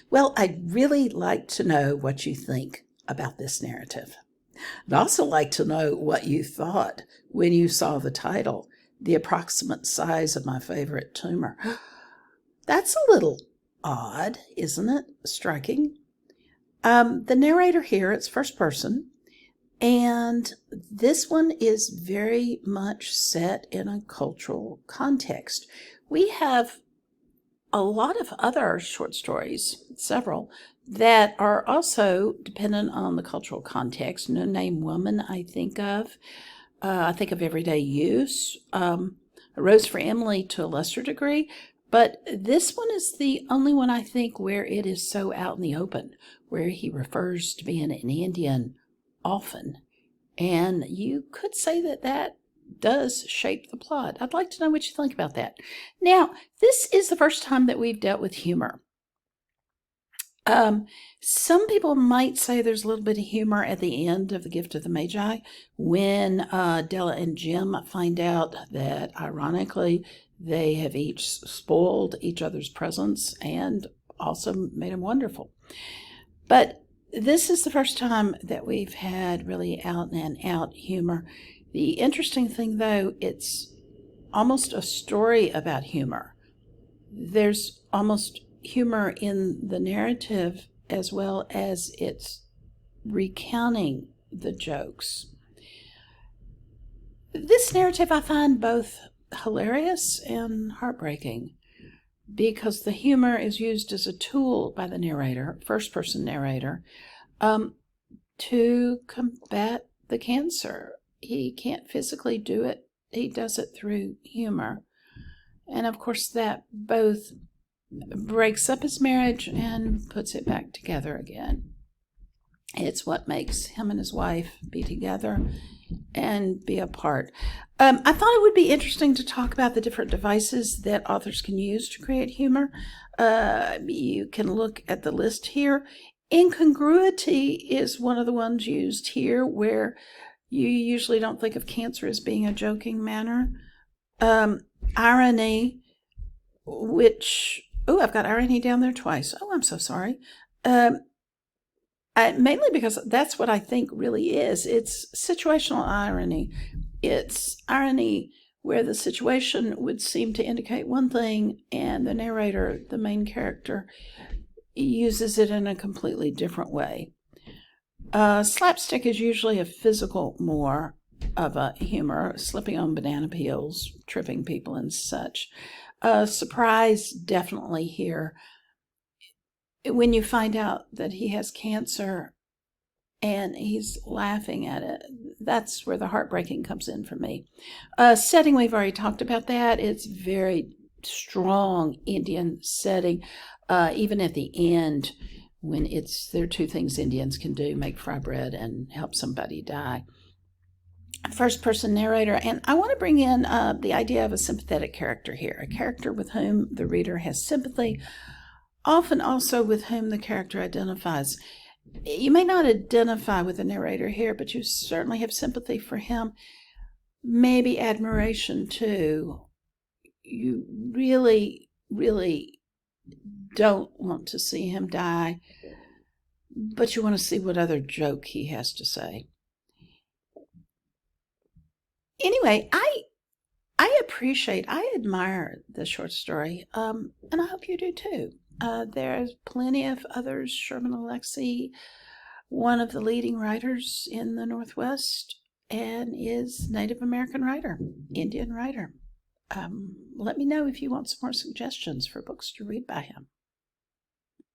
Well, I'd really like to know what you think about this narrative. I'd also like to know what you thought when you saw the title, The Approximate Size of My Favorite Tumor. That's a little odd, isn't it? Striking. The narrator here, it's first person, and this one is very much set in a cultural context. We have a lot of other short stories, several, that are also dependent on the cultural context. No Name Woman, I think of. Everyday use. A Rose for Emily to a lesser degree. But this one is the only one, I think, where it is so out in the open, where he refers to being an Indian often. And you could say that that does shape the plot. I'd like to know what you think about that. Now, this is the first time that we've dealt with humor. Some people might say there's a little bit of humor at the end of The Gift of the Magi when Della and Jim find out that, ironically, they have each spoiled each other's presents and also made them wonderful. But this is the first time that we've had really out and out humor. The interesting thing, though, it's almost a story about humor. There's almost humor in the narrative as well as it's recounting the jokes. This narrative I find both hilarious and heartbreaking because the humor is used as a tool by the narrator, first-person narrator, to combat the cancer. He can't physically do it. He does it through humor. And of course that both breaks up his marriage and puts it back together again. It's what makes him and his wife be together and be apart. I thought it would be interesting to talk about the different devices that authors can use to create humor. You can look at the list here. Incongruity is one of the ones used here where you usually don't think of cancer as being a joking manner. Irony, which, I've got irony down there twice. I'm so sorry. Mainly because that's what I think really is. It's situational irony. It's irony where the situation would seem to indicate one thing and the narrator, the main character, uses it in a completely different way. Slapstick is usually a physical more of a humor, slipping on banana peels, tripping people and such. Surprise, definitely here. When you find out that he has cancer and he's laughing at it, that's where the heartbreaking comes in for me. Setting, we've already talked about that. It's very strong Indian setting. Even at the end, when there are two things Indians can do, make fry bread and help somebody die. First person narrator, and I want to bring in the idea of a sympathetic character here, a character with whom the reader has sympathy, often also with whom the character identifies. You may not identify with the narrator here, but you certainly have sympathy for him, maybe admiration too. You really, really don't want to see him die, but you want to see what other joke he has to say. Anyway, I admire the short story, and I hope you do too. There's plenty of others. Sherman Alexie, one of the leading writers in the Northwest, and is Native American writer, Indian writer. Let me know if you want some more suggestions for books to read by him.